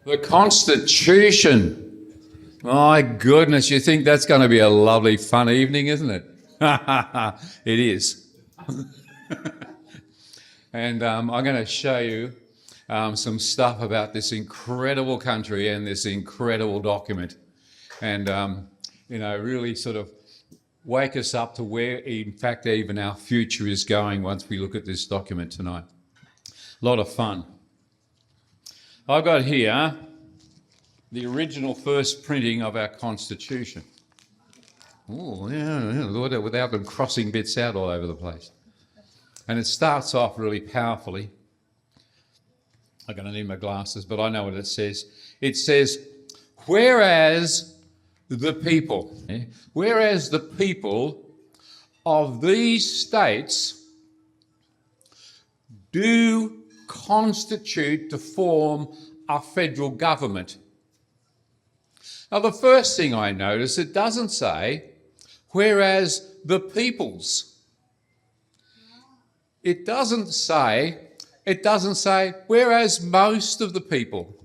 The Constitution. My goodness, you think that's going to be a lovely, fun evening, isn't it? It is. And I'm going to show you some stuff about this incredible country and this incredible document. And, really sort of wake us up to where, in fact, even our future is going once we look at this document tonight. A lot of fun. I've got here the original first printing of our Constitution. Oh, yeah, without them crossing bits out all over the place. And it starts off really powerfully. I'm going to need my glasses, but I know what it says. It says, whereas the people of these states do constitute to form a federal government. Now, the first thing I notice, it doesn't say, whereas the peoples. It doesn't say, whereas most of the people.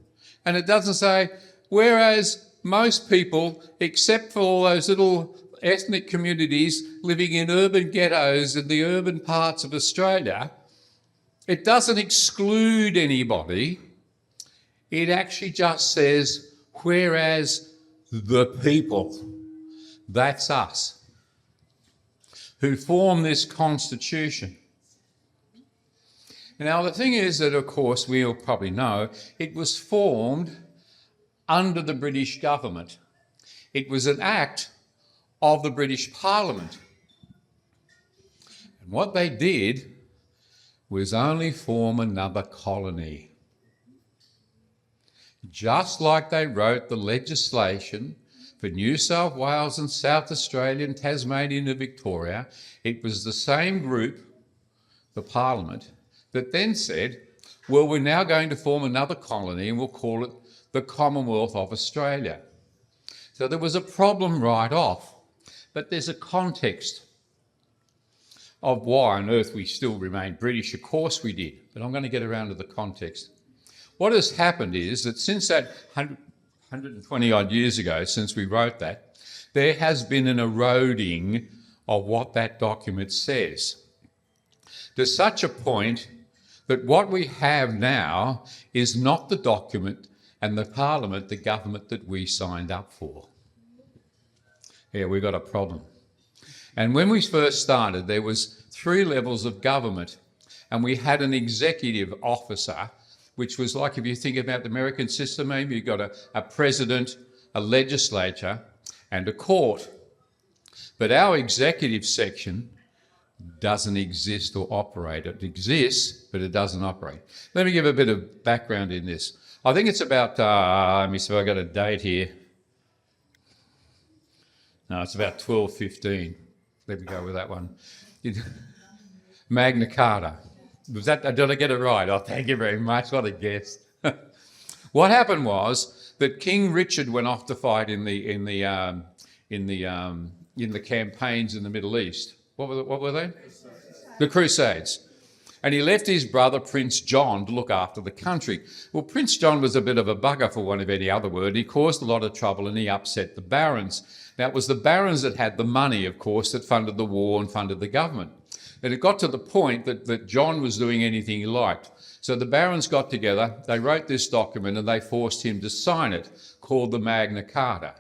And it doesn't say, whereas most people, except for all those little ethnic communities living in urban ghettos in the urban parts of Australia. It doesn't exclude anybody. It actually just says, whereas the people, that's us, who form this Constitution. Now, the thing is that, of course, we all probably know, it was formed under the British government. It was an act of the British Parliament. And what they did was only form another colony. Just like they wrote the legislation for New South Wales and South Australia and Tasmania and Victoria, it was the same group, the Parliament, that then said, well, we're now going to form another colony and we'll call it the Commonwealth of Australia. So there was a problem right off, but there's a context of why on earth we still remain British. Of course we did, but I'm going to get around to the context. What has happened is that since that 120 odd years ago, since we wrote that, there has been an eroding of what that document says, to such a point that what we have now is not the document and the Parliament, the government that we signed up for. Yeah, we've got a problem. And when we first started, there was 3 levels of government, and we had an executive officer, which was like, if you think about the American system, maybe you've got a president, a legislature, and a court. But our executive section doesn't exist or operate. It exists, but it doesn't operate. Let me give a bit of background in this. I think it's about, let me see if I got a date here. No, it's about 1215. Let me go with that one. Magna Carta. Did I get it right? Oh, thank you very much. What a guess. What happened was that King Richard went off to fight in the campaigns in the Middle East. What were they? The Crusades. And he left his brother, Prince John, to look after the country. Well, Prince John was a bit of a bugger, for want of any other word. He caused a lot of trouble and he upset the barons. Now, it was the barons that had the money, of course, that funded the war and funded the government. And it got to the point that John was doing anything he liked. So the barons got together, they wrote this document and they forced him to sign it, called the Magna Carta.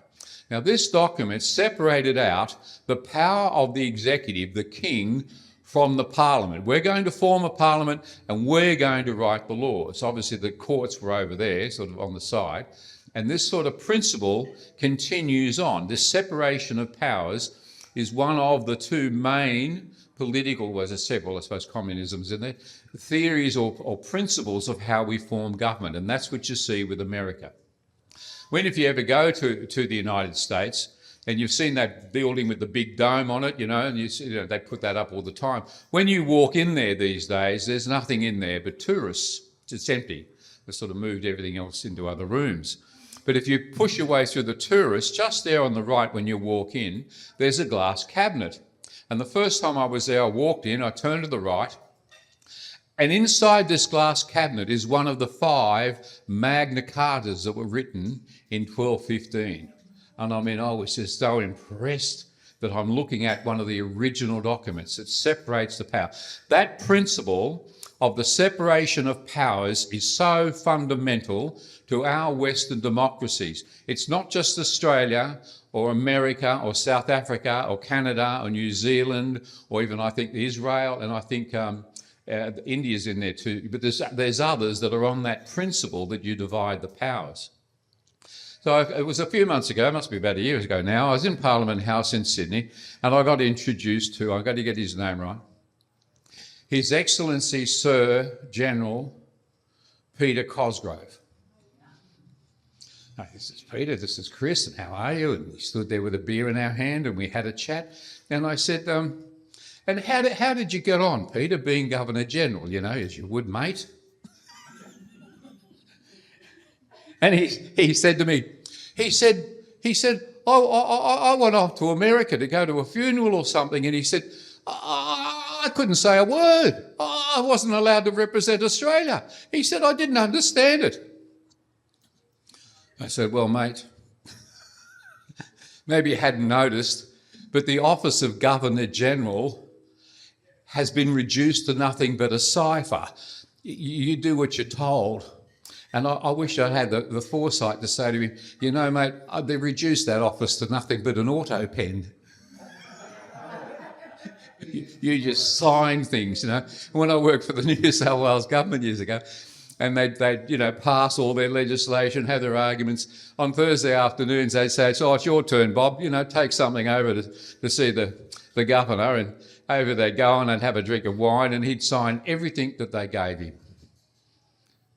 Now, this document separated out the power of the executive, the king, from the Parliament. We're going to form a Parliament and we're going to write the laws. Obviously, the courts were over there, sort of on the side. And this sort of principle continues on. This separation of powers is one of the 2 main political, well, there's several, I suppose, communisms in there, theories or principles of how we form government. And that's what you see with America. If you ever go to the United States, and you've seen that building with the big dome on it, and they put that up all the time. When you walk in there these days, there's nothing in there but tourists. It's empty. They've sort of moved everything else into other rooms. But if you push your way through the tourists, just there on the right when you walk in, there's a glass cabinet. And the first time I was there, I walked in, I turned to the right, And inside this glass cabinet is one of the 5 Magna Cartas that were written in 1215. And I mean, I was just so impressed that I'm looking at one of the original documents that separates the power. That principle of the separation of powers is so fundamental to our Western democracies. It's not just Australia or America or South Africa or Canada or New Zealand or even I think Israel, and I think India's in there too, but there's others that are on that principle that you divide the powers. So it was a few months ago, it must be about a year ago now, I was in Parliament House in Sydney and I got introduced to, I've got to get his name right, His Excellency Sir General Peter Cosgrove. Hi, this is Peter, this is Chris, and how are you? And we stood there with a beer in our hand and we had a chat. And I said, and how did you get on, Peter, being Governor General, you know, as you would, mate? And he said to me, he said, I went off to America to go to a funeral or something, and he said, I couldn't say a word. I wasn't allowed to represent Australia. He said, I didn't understand it. I said, well, mate, maybe you hadn't noticed, but the office of Governor General has been reduced to nothing but a cipher. You do what you're told. And I wish I had the foresight to say to him, you know, mate, they've reduced that office to nothing but an auto pen. You just sign things, you know. When I worked for the New South Wales government years ago, and they'd you know, pass all their legislation, have their arguments. On Thursday afternoons, they'd say, so it's your turn, Bob, you know, take something over to see the governor. And over they'd go and they'd have a drink of wine and he'd sign everything that they gave him.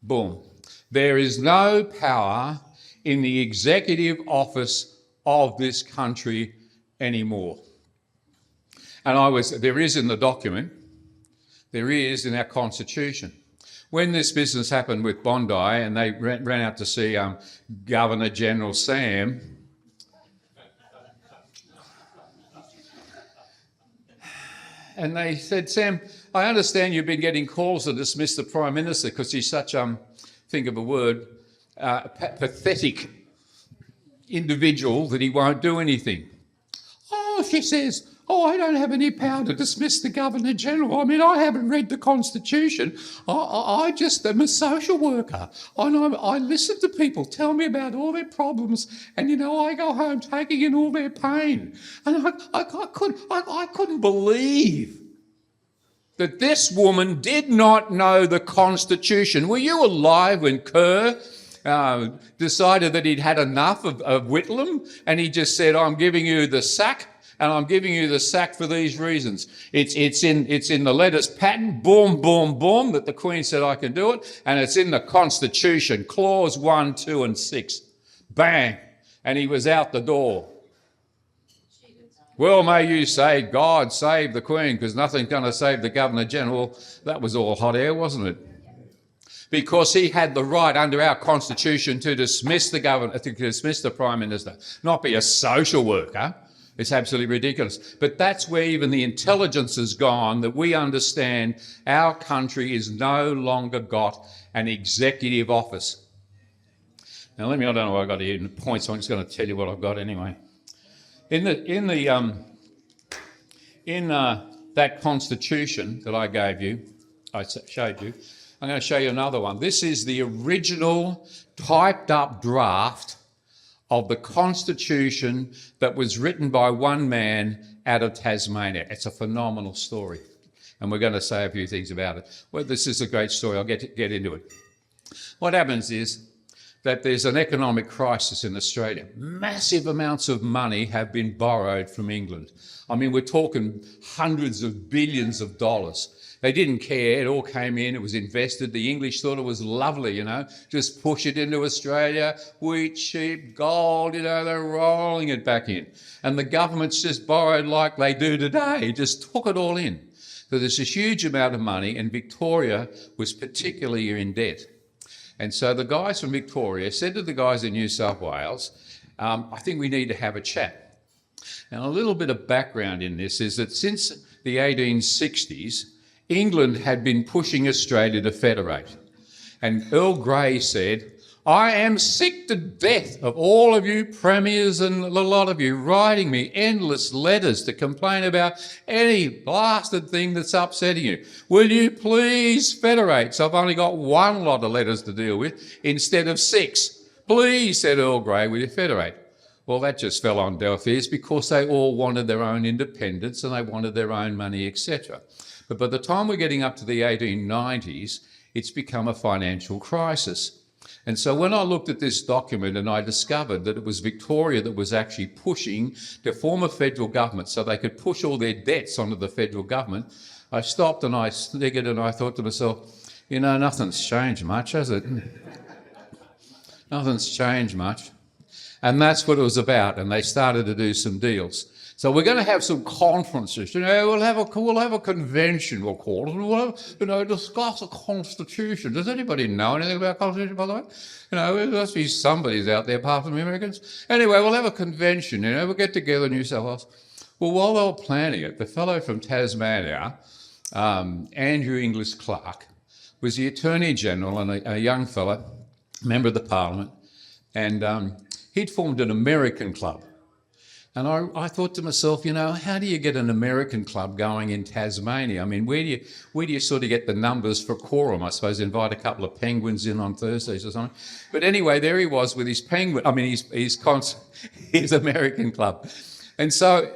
Boom. There is no power in the executive office of this country anymore. And there is in the document, there is in our constitution. When this business happened with Bondi and they ran out to see Governor General Sam, and they said, Sam, I understand you've been getting calls to dismiss the Prime Minister because he's such, think of a word, pathetic individual that he won't do anything. Oh, she says, I don't have any power to dismiss the Governor General. I mean, I haven't read the Constitution. I just am a social worker. I listen to people tell me about all their problems, and, you know, I go home taking in all their pain. And I couldn't believe that this woman did not know the Constitution. Were you alive when Kerr decided that he'd had enough of Whitlam, and he just said, I'm giving you the sack? And I'm giving you the sack for these reasons. It's in the letters patent, boom, boom, boom, that the Queen said I can do it. And it's in the Constitution, clause 1, 2 and 6. Bang. And he was out the door. Well, may you say, God save the Queen, because nothing's going to save the Governor General. That was all hot air, wasn't it? Because he had the right under our Constitution to dismiss the governor, to dismiss the Prime Minister, not be a social worker. It's absolutely ridiculous. But that's where even the intelligence has gone, that we understand our country is no longer got an executive office. Now, I don't know what I've got here in points, so I'm just going to tell you what I've got anyway. In that Constitution that I gave you, I showed you, I'm going to show you another one. This is the original typed up draft of the Constitution that was written by one man out of Tasmania. It's a phenomenal story, and we're going to say a few things about it. Well, this is a great story. I'll get into it. What happens is that there's an economic crisis in Australia. Massive amounts of money have been borrowed from England. I mean, we're talking hundreds of billions of dollars. They didn't care. It all came in. It was invested. The English thought it was lovely, you know, just push it into Australia. Wheat, sheep, gold, you know, they're rolling it back in. And the governments just borrowed like they do today, just took it all in. So there's a huge amount of money, and Victoria was particularly in debt. And so the guys from Victoria said to the guys in New South Wales, I think we need to have a chat. Now, a little bit of background in this is that since the 1860s, England had been pushing Australia to federate. And Earl Grey said, I am sick to death of all of you premiers and a lot of you writing me endless letters to complain about any blasted thing that's upsetting you. Will you please federate? So I've only got one lot of letters to deal with instead of 6. Please, said Earl Grey, will you federate? Well, that just fell on deaf ears because they all wanted their own independence and they wanted their own money, etc. But by the time we're getting up to the 1890s, it's become a financial crisis. And so when I looked at this document and I discovered that it was Victoria that was actually pushing to form a federal government so they could push all their debts onto the federal government, I stopped and I sniggered and I thought to myself, you know, nothing's changed much, has it? Nothing's changed much. And that's what it was about, and they started to do some deals. So we're going to have some conferences, you know, we'll have a convention, we'll call it, and we'll have, you know, discuss a constitution. Does anybody know anything about constitution, by the way? You know, there must be somebody's out there apart from the Americans. Anyway, we'll have a convention, you know, we'll get together in New South Wales. Well, while they were planning it, the fellow from Tasmania, Andrew Inglis Clark, was the Attorney General and a young fellow, member of the Parliament, and he'd formed an American club. And I thought to myself, you know, how do you get an American club going in Tasmania? I mean, where do you sort of get the numbers for quorum? I suppose invite a couple of penguins in on Thursdays or something. But anyway, there he was with his penguin. I mean, his American club. And so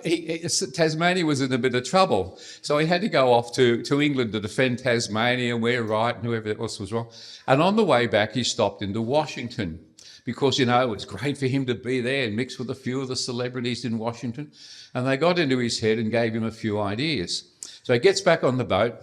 Tasmania was in a bit of trouble. So he had to go off to England to defend Tasmania, and we're right, and whoever else was wrong. And on the way back, he stopped into Washington, because, you know, it was great for him to be there and mix with a few of the celebrities in Washington. And they got into his head and gave him a few ideas. So he gets back on the boat.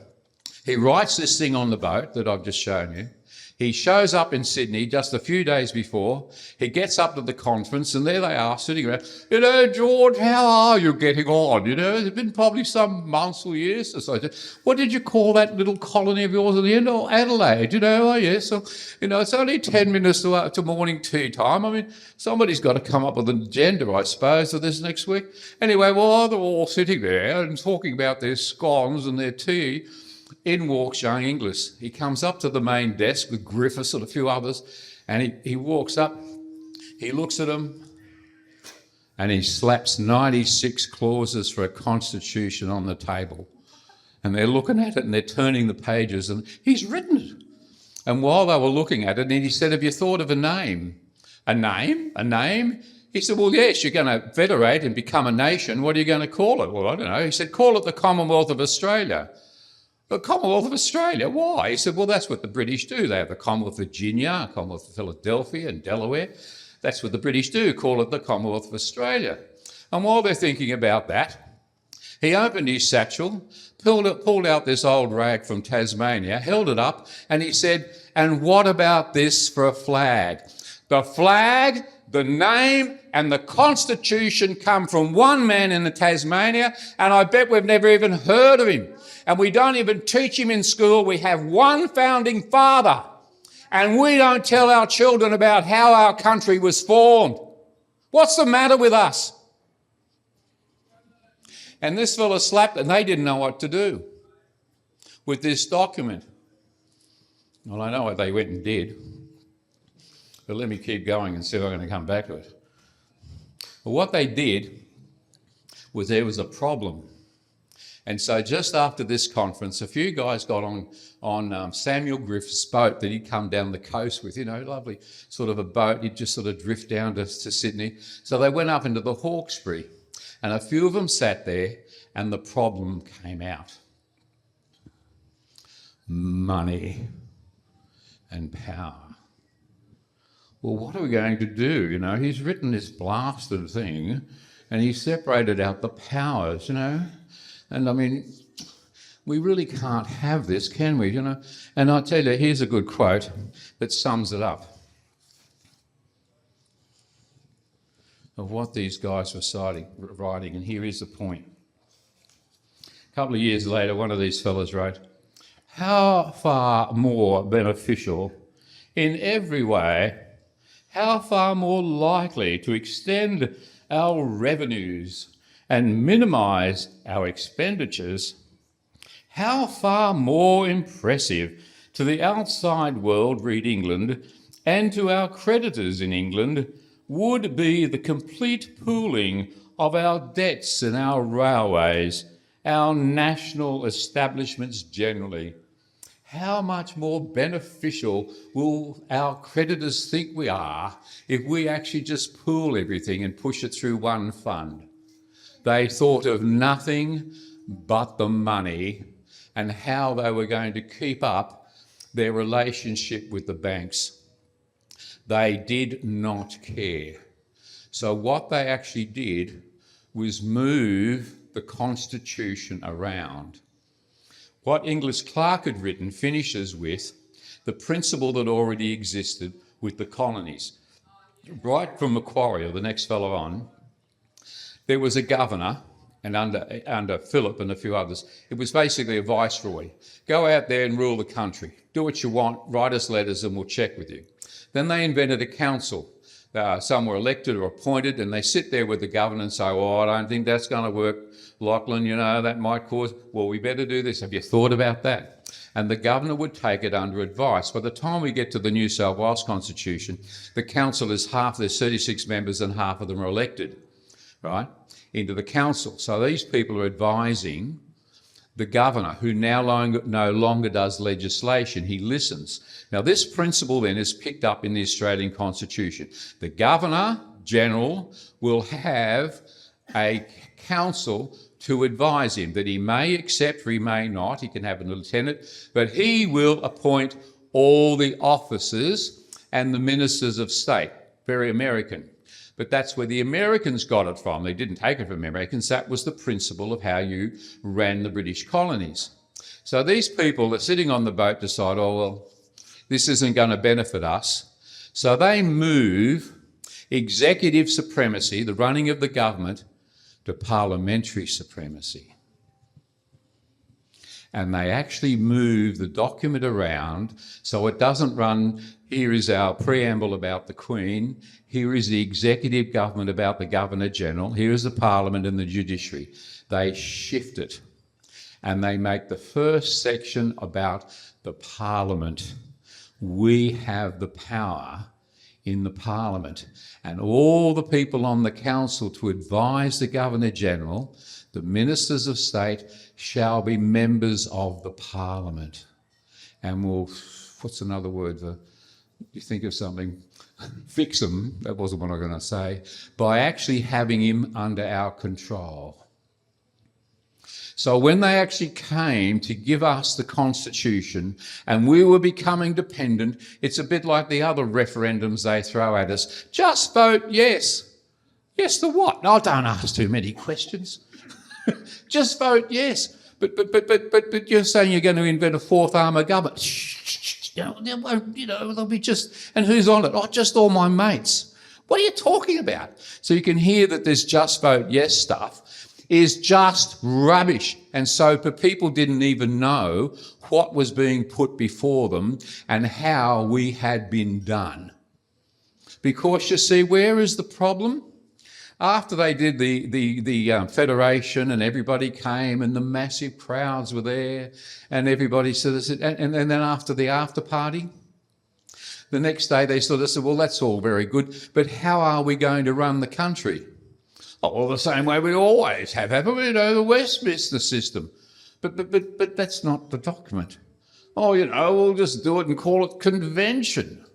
He writes this thing on the boat that I've just shown you. He shows up in Sydney just a few days before. He gets up to the conference, and there they are sitting around. You know, George, how are you getting on? You know, it's been probably some months or years or so. What did you call that little colony of yours at the end? Oh, Adelaide, you know, oh yes. So, you know, it's only 10 minutes to morning tea time. I mean, somebody's got to come up with an agenda, I suppose, for this next week. Anyway, while they're all sitting there and talking about their scones and their tea, in walks young Inglis. He comes up to the main desk with Griffiths and a few others, and he walks up, he looks at them, and he slaps 96 clauses for a constitution on the table. And they're looking at it and they're turning the pages, and he's written it. And while they were looking at it, he said, have you thought of a name? A name? A name? He said, well, yes, you're going to federate and become a nation. What are you going to call it? Well, I don't know. He said, call it the Commonwealth of Australia. The Commonwealth of Australia, why? He said, well, that's what the British do. They have the Commonwealth of Virginia, Commonwealth of Philadelphia and Delaware. That's what the British do, call it the Commonwealth of Australia. And while they're thinking about that, he opened his satchel, pulled out this old rag from Tasmania, held it up, and he said, and what about this for a flag? The flag, the name, and the Constitution come from one man in the Tasmania, and I bet we've never even heard of him. And we don't even teach him in school. We have one founding father, and we don't tell our children about how our country was formed. What's the matter with us? And this fella slapped, and they didn't know what to do with this document. Well, I know what they went and did, but let me keep going and see if I'm going to come back to it. But what they did was there was a problem. And so just after this conference, a few guys got on Samuel Griffith's boat that he'd come down the coast with, you know, lovely sort of a boat. He'd just sort of drift down to Sydney. So they went up into the Hawkesbury, and a few of them sat there, and the problem came out. Money and power. Well, what are we going to do? You know, he's written this blasted thing, and he separated out the powers, you know. And I mean, we really can't have this, can we? You know. And I tell you, here's a good quote that sums it up of what these guys were writing. And here is the point. A couple of years later, one of these fellows wrote, how far more beneficial in every way, how far more likely to extend our revenues and minimise our expenditures, How far more impressive to the outside world, read England, and to our creditors in England would be the complete pooling of our debts and our railways, our national establishments generally. How much more beneficial will our creditors think we are if we actually just pool everything and push it through one fund? They thought of nothing but the money and how they were going to keep up their relationship with the banks. They did not care. So what they actually did was move the Constitution around. What Inglis Clark had written finishes with the principle that already existed with the colonies. Right from Macquarie, or the next fellow on, there was a governor, and under Philip and a few others, it was basically a viceroy. Go out there and rule the country. Do what you want, write us letters and we'll check with you. Then they invented a council. Some were elected or appointed, and they sit there with the governor and say, I don't think that's going to work. Lachlan, that might cause, we better do this. Have you thought about that? And the governor would take it under advice. By the time we get to the New South Wales Constitution, the council is half, there's 36 members and half of them are elected, right, into the council. So these people are advising the governor, who no longer does legislation. He listens. Now, this principle then is picked up in the Australian Constitution. The Governor-General will have a council to advise him that he may accept or he may not. He can have a lieutenant, but he will appoint all the officers and the ministers of state. Very American. But that's where the Americans got it from. They didn't take it from Americans. That was the principle of how you ran the British colonies. So these people that are sitting on the boat decide, this isn't going to benefit us. So they move executive supremacy, the running of the government, to parliamentary supremacy. And they actually move the document around so it doesn't run, here is our preamble about the Queen, here is the executive government about the Governor-General, here is the Parliament and the judiciary. They shift it and they make the first section about the Parliament. We have the power in the Parliament, and all the people on the council to advise the Governor-General, the ministers of state shall be members of the Parliament. And what's another word for, you think of something, fix them, that wasn't what I was going to say, by actually having him under our control. So when they actually came to give us the Constitution and we were becoming dependent, it's a bit like the other referendums they throw at us. Just vote yes. Yes to what? No, don't ask too many questions. Just vote yes. But you're saying you're going to invent a fourth arm of government. They'll be just, and who's on it? Just all my mates. What are you talking about? So you can hear that this just vote yes stuff is just rubbish. And so people didn't even know what was being put before them and how we had been done. Because you see, where is the problem? After they did the federation and everybody came and the massive crowds were there and everybody said, and then after the after party, the next day they sort of said, that's all very good, but how are we going to run the country? The same way we always have, haven't we? The Westminster system. But that's not the document. We'll just do it and call it convention.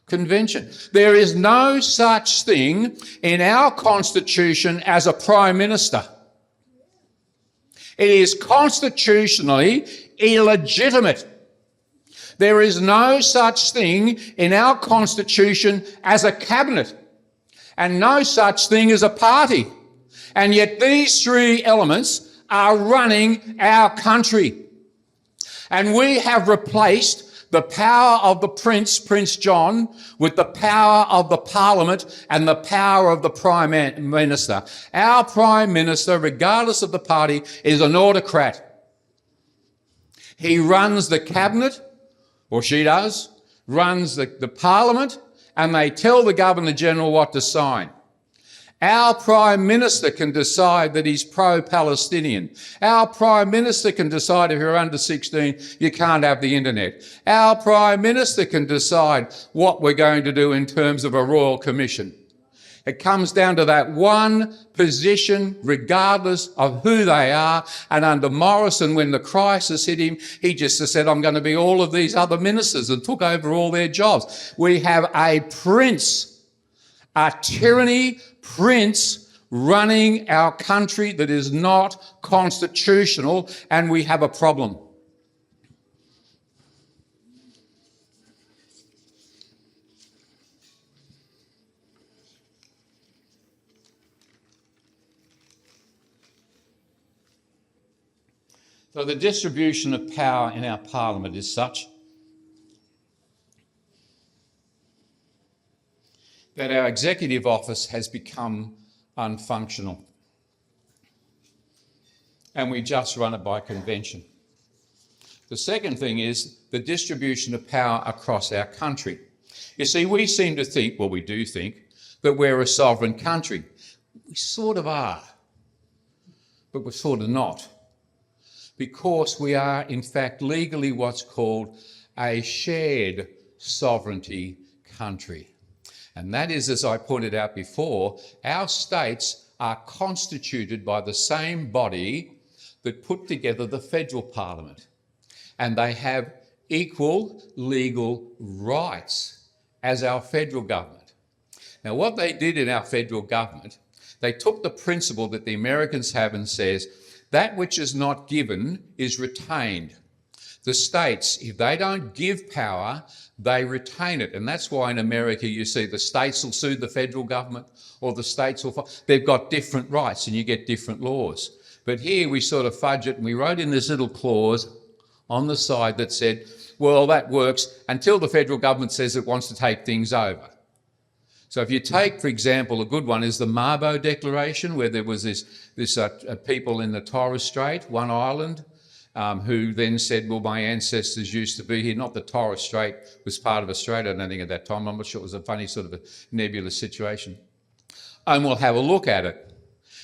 Convention. There is no such thing in our Constitution as a Prime Minister. It is constitutionally illegitimate. There is no such thing in our Constitution as a cabinet, and no such thing as a party. And yet these three elements are running our country. And we have replaced the power of the Prince John, with the power of the Parliament and the power of the Prime Minister. Our Prime Minister, regardless of the party, is an autocrat. He runs the cabinet, or she does, runs the Parliament, and they tell the Governor-General what to sign. Our Prime Minister can decide that he's pro-Palestinian. Our Prime Minister can decide if you're under 16, you can't have the internet. Our Prime Minister can decide what we're going to do in terms of a royal commission. It comes down to that one position, regardless of who they are. And under Morrison, when the crisis hit him, he just said, I'm going to be all of these other ministers, and took over all their jobs. We have a prince, a tyranny prince running our country that is not constitutional, and we have a problem. So the distribution of power in our parliament is such that our executive office has become unfunctional, and we just run it by convention. The second thing is the distribution of power across our country. You see, we seem to think, well, we do think, that we're a sovereign country. We sort of are, but we're sort of not, because we are, in fact, legally what's called a shared sovereignty country. And that is, as I pointed out before, our states are constituted by the same body that put together the federal parliament. And they have equal legal rights as our federal government. Now, what they did in our federal government, they took the principle that the Americans have and says, that which is not given is retained. The states, if they don't give power, they retain it. And that's why in America you see the states will sue the federal government, or the states will, they've got different rights and you get different laws. But here we sort of fudge it, and we wrote in this little clause on the side that said, well, that works until the federal government says it wants to take things over. So if you take, for example, a good one is the Mabo Declaration, where there was this people in the Torres Strait, one island, who then said, well, my ancestors used to be here. Not that Torres Strait was part of Australia, I don't think, at that time. I'm not sure, it was a funny sort of a nebulous situation. And we'll have a look at it.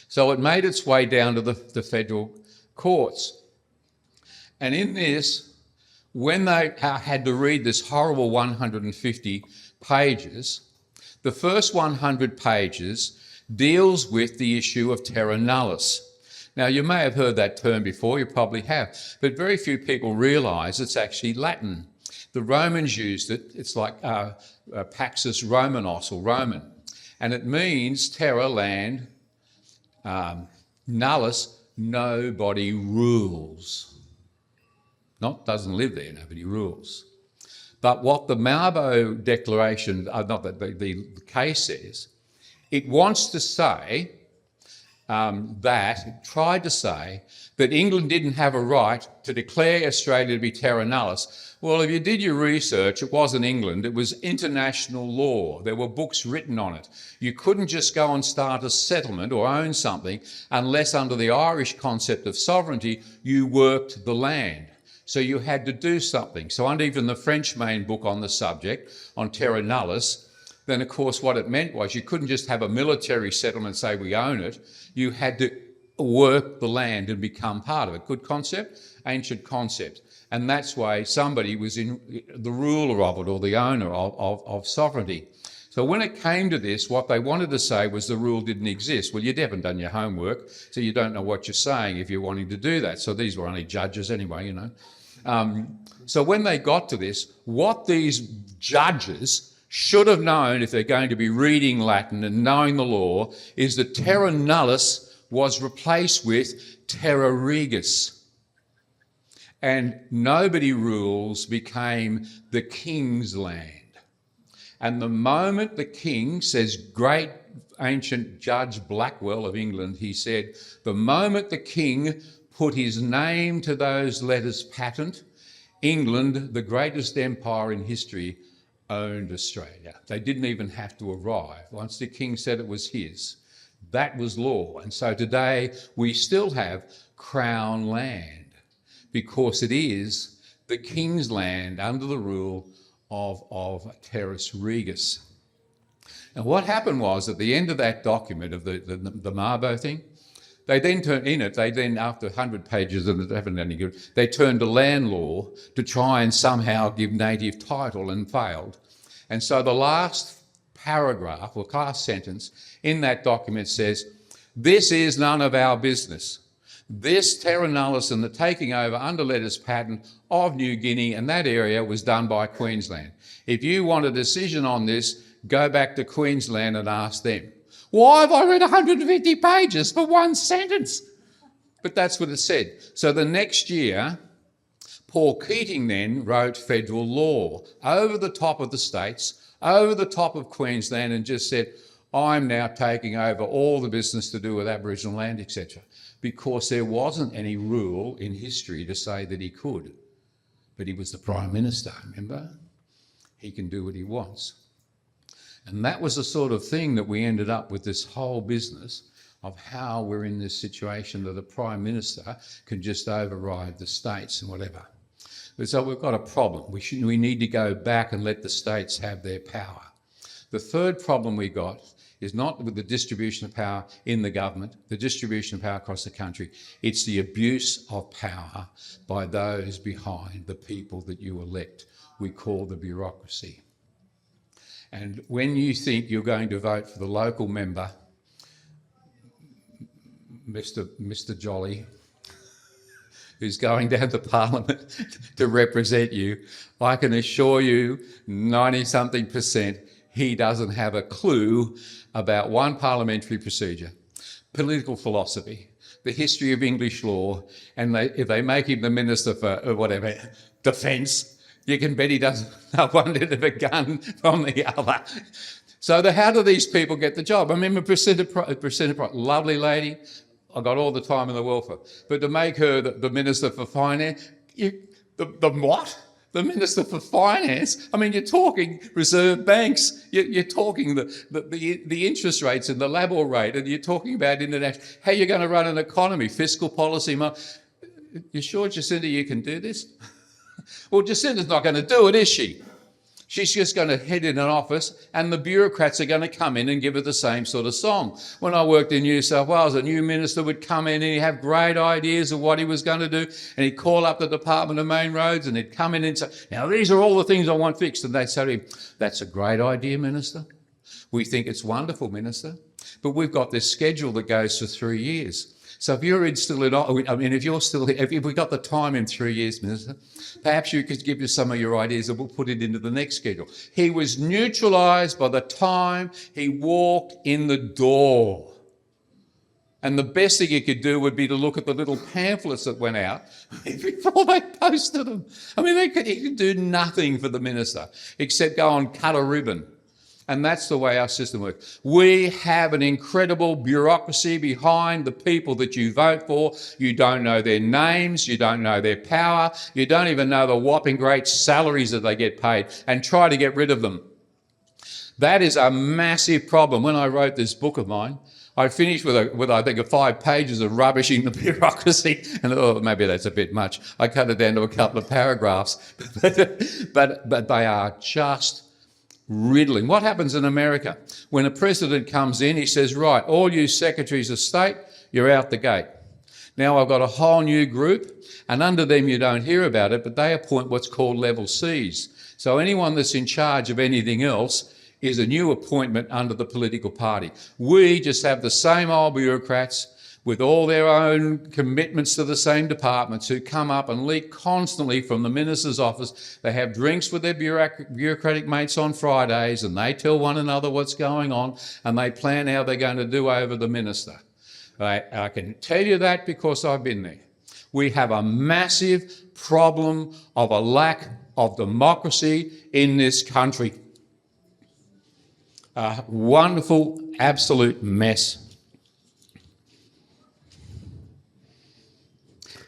So it made its way down to the federal courts. And in this, when they had to read this horrible 150 pages, the first 100 pages deals with the issue of terra nullius. Now, you may have heard that term before, you probably have, but very few people realise it's actually Latin. The Romans used it. It's like Paxus Romanos, or Roman, and it means terra, land, nullius, nobody rules. Not doesn't live there, nobody rules. But what the Mabo Declaration, not that the case says, it wants to say tried to say that England didn't have a right to declare Australia to be terra nullius. Well, if you did your research, it wasn't England, it was international law. There were books written on it. You couldn't just go and start a settlement or own something unless, under the Irish concept of sovereignty, you worked the land. So you had to do something. So under even the French main book on the subject, on terra nullius, then of course what it meant was you couldn't just have a military settlement and say we own it. You had to work the land and become part of it. Good concept, ancient concept. And that's why somebody was in the ruler of it, or the owner of sovereignty. So when it came to this, what they wanted to say was the rule didn't exist. Well, you haven't done your homework, so you don't know what you're saying if you're wanting to do that. So these were only judges anyway, you know. So when they got to this, what these judges should have known, if they're going to be reading Latin and knowing the law, is that terra nullius was replaced with terra regis. And nobody rules became the king's land. And the moment the king, says great ancient Judge Blackwell of England, he said, the moment the king put his name to those letters patent, England, the greatest empire in history, owned Australia. They didn't even have to arrive. Once the king said it was his, that was law. And so today we still have Crown land, because it is the king's land under the rule of terras regis. And what happened was, at the end of that document of the Mabo thing, they then turned in it, after 100 pages of it haven't any good, they turned to land law to try and somehow give native title and failed. And so the last paragraph or last sentence in that document says, "This is none of our business. This terra nullius and the taking over under letters patent of New Guinea and that area was done by Queensland. If you want a decision on this, go back to Queensland and ask them." Why have I read 150 pages for one sentence? But that's what it said. So the next year, Paul Keating then wrote federal law over the top of the states, over the top of Queensland, and just said, "I'm now taking over all the business to do with Aboriginal land, etc." Because there wasn't any rule in history to say that he could. But he was the Prime Minister, remember? He can do what he wants. And that was the sort of thing that we ended up with, this whole business of how we're in this situation that the Prime Minister can just override the states and whatever. But so we've got a problem. We need to go back and let the states have their power. The third problem we got is not with the distribution of power in the government, the distribution of power across the country. It's the abuse of power by those behind the people that you elect. We call the bureaucracy. And when you think you're going to vote for the local member, Mr. Jolly, who's going down to Parliament to represent you, I can assure you 90-something% he doesn't have a clue about one parliamentary procedure, political philosophy, the history of English law, and if they make him the Minister for whatever, defence, you can bet he doesn't know one end of a gun from the other. So how do these people get the job? I remember Priscilla Price, lovely lady, I got all the time in the world for her. But to make her the Minister for Finance, the what? The Minister for Finance? I mean, you're talking reserve banks, you're talking the interest rates and the LIBOR rate, and you're talking about international, how you're going to run an economy, fiscal policy. You sure, Jacinda, you can do this? Well, Jacinda's not going to do it, is she? She's just going to head in an office and the bureaucrats are going to come in and give her the same sort of song. When I worked in New South Wales, a new minister would come in and he'd have great ideas of what he was going to do, and he'd call up the Department of Main Roads and he'd come in and say, "Now, these are all the things I want fixed." And they'd say to him, "That's a great idea, Minister. We think it's wonderful, Minister. But we've got this schedule that goes for 3 years. So if you're still in, if we've got the time in 3 years, Minister, perhaps you could give us some of your ideas and we'll put it into the next schedule." He was neutralised by the time he walked in the door. And the best thing he could do would be to look at the little pamphlets that went out before they posted them. I mean, he could do nothing for the minister except go and cut a ribbon. And that's the way our system works. We have an incredible bureaucracy behind the people that you vote for. You don't know their names, you don't know their power, you don't even know the whopping great salaries that they get paid, and try to get rid of them. That is a massive problem. When I wrote this book of mine, I finished with I think 5 pages of rubbishing the bureaucracy, and maybe that's a bit much. I cut it down to a couple of paragraphs, but they are just riddling. What happens in America? When a president comes in, he says, "Right, all you secretaries of state, you're out the gate. Now I've got a whole new group, and under them you don't hear about it, but they appoint what's called level Cs. So anyone that's in charge of anything else is a new appointment under the political party. We just have the same old bureaucrats with all their own commitments to the same departments who come up and leak constantly from the minister's office. They have drinks with their bureaucratic mates on Fridays and they tell one another what's going on and they plan how they're going to do over the minister." I can tell you that because I've been there. We have a massive problem of a lack of democracy in this country. A wonderful, absolute mess.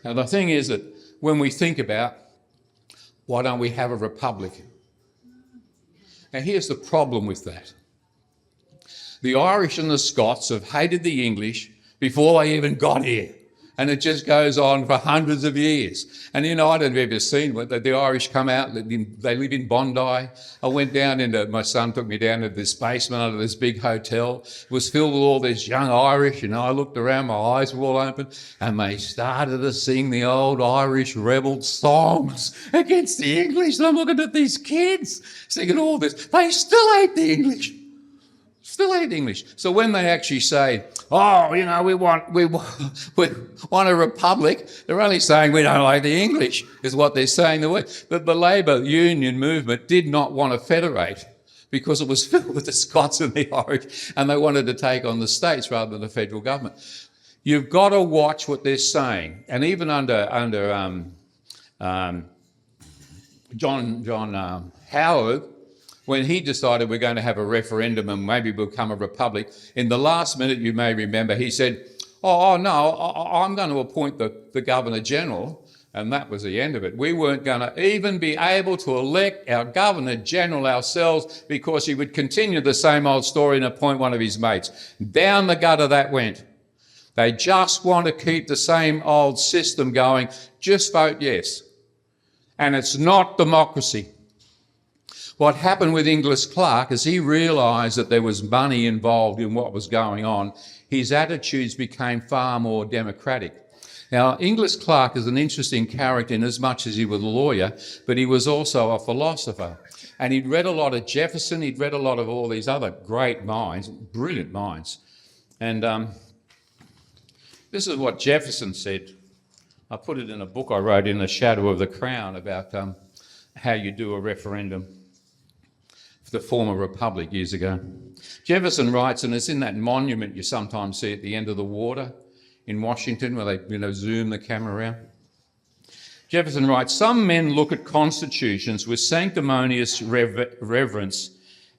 Now, the thing is that when we think about why don't we have a republic? Now, here's the problem with that. The Irish and the Scots have hated the English before they even got here. And it just goes on for hundreds of years. And I don't know if you've ever seen the Irish come out, they live in Bondi. I went down my son took me down to this basement under this big hotel. It was filled with all this young Irish, I looked around, my eyes were all open, and they started to sing the old Irish rebel songs against the English. And I'm looking at these kids singing all this. They still hate the English. Still hate English. So when they actually say, we want a republic, they're only saying we don't like the English, is what they're saying. But the Labour Union movement did not want to federate because it was filled with the Scots and the Irish, and they wanted to take on the states rather than the federal government. You've got to watch what they're saying. And even under John Howard, when he decided we're going to have a referendum and maybe become a republic, in the last minute, you may remember, he said, I'm going to appoint the Governor-General, and that was the end of it. We weren't going to even be able to elect our Governor-General ourselves because he would continue the same old story and appoint one of his mates. Down the gutter that went. They just want to keep the same old system going. Just vote yes. And it's not democracy. What happened with Inglis Clark is he realised that there was money involved in what was going on. His attitudes became far more democratic. Now, Inglis Clark is an interesting character in as much as he was a lawyer, but he was also a philosopher. And he'd read a lot of Jefferson, he'd read a lot of all these other great minds, brilliant minds. And this is what Jefferson said. I put it in a book I wrote, In the Shadow of the Crown, about how you do a referendum for the former republic years ago. Jefferson writes, and it's in that monument you sometimes see at the end of the water in Washington where they zoom the camera around. Jefferson writes, some men look at constitutions with sanctimonious reverence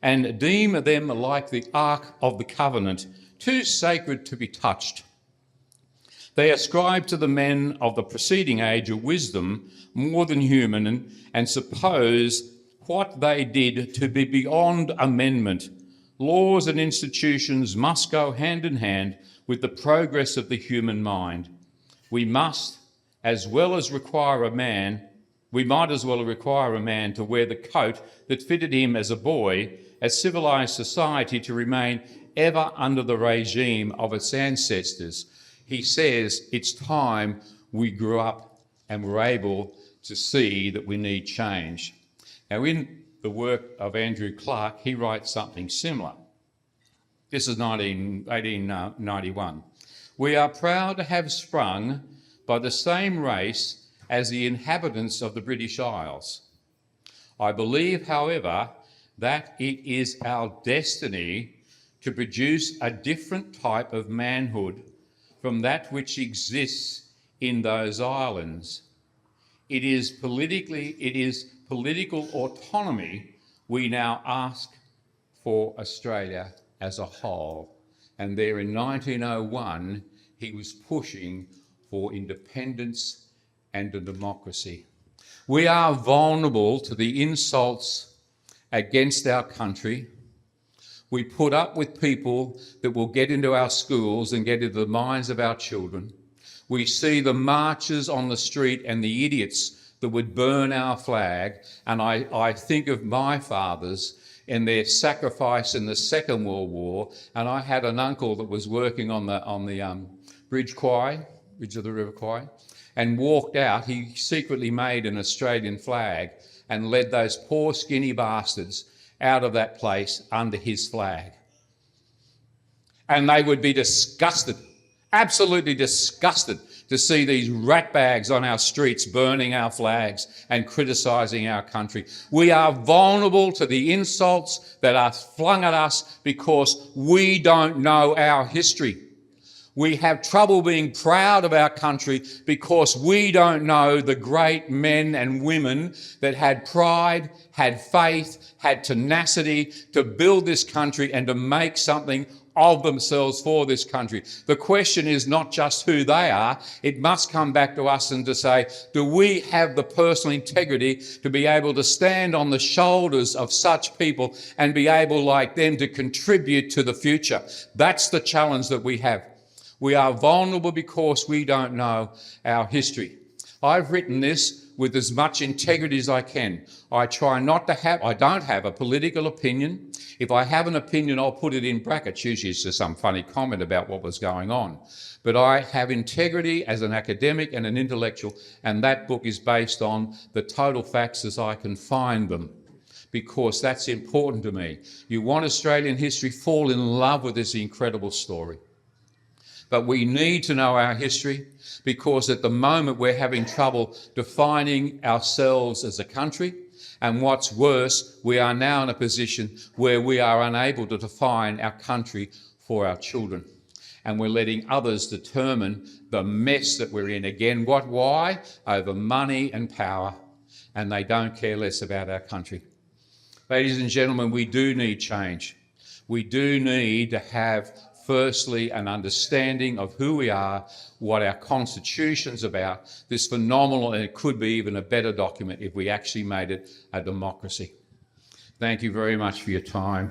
and deem them like the Ark of the Covenant, too sacred to be touched. They ascribe to the men of the preceding age a wisdom more than human and suppose what they did to be beyond amendment. Laws and institutions must go hand in hand with the progress of the human mind. We might as well require a man to wear the coat that fitted him as a boy, as civilised society to remain ever under the regime of its ancestors. He says it's time we grew up and were able to see that we need change. Now, in the work of Andrew Clark, he writes something similar. This is 1891. We are proud to have sprung by the same race as the inhabitants of the British Isles. I believe, however, that it is our destiny to produce a different type of manhood from that which exists in those islands. It is political autonomy we now ask for Australia as a whole. And there in 1901, he was pushing for independence and a democracy. We are vulnerable to the insults against our country. We put up with people that will get into our schools and get into the minds of our children. We see the marches on the street and the idiots that would burn our flag. And I think of my fathers and their sacrifice in the Second World War. And I had an uncle that was working on the Bridge of the River Kwai, and walked out. He secretly made an Australian flag and led those poor skinny bastards out of that place under his flag. And they would be disgusted, absolutely disgusted, to see these ratbags on our streets burning our flags and criticising our country. We are vulnerable to the insults that are flung at us because we don't know our history. We have trouble being proud of our country because we don't know the great men and women that had pride, had faith, had tenacity to build this country and to make something of themselves for this country. The question is not just who they are, it must come back to us and to say, do we have the personal integrity to be able to stand on the shoulders of such people and be able, like them, to contribute to the future? That's the challenge that we have. We are vulnerable because we don't know our history. I've written this with as much integrity as I can. I don't have a political opinion. If I have an opinion, I'll put it in brackets. Usually it's just some funny comment about what was going on. But I have integrity as an academic and an intellectual, and that book is based on the total facts as I can find them, because that's important to me. You want Australian history, fall in love with this incredible story. But we need to know our history, because at the moment we're having trouble defining ourselves as a country. And what's worse, we are now in a position where we are unable to define our country for our children. And we're letting others determine the mess that we're in. Again, why? Over money and power. And they don't care less about our country. Ladies and gentlemen, we do need change. We do need to have, firstly, an understanding of who we are, what our constitution's about, this phenomenal, and it could be even a better document if we actually made it a democracy. Thank you very much for your time.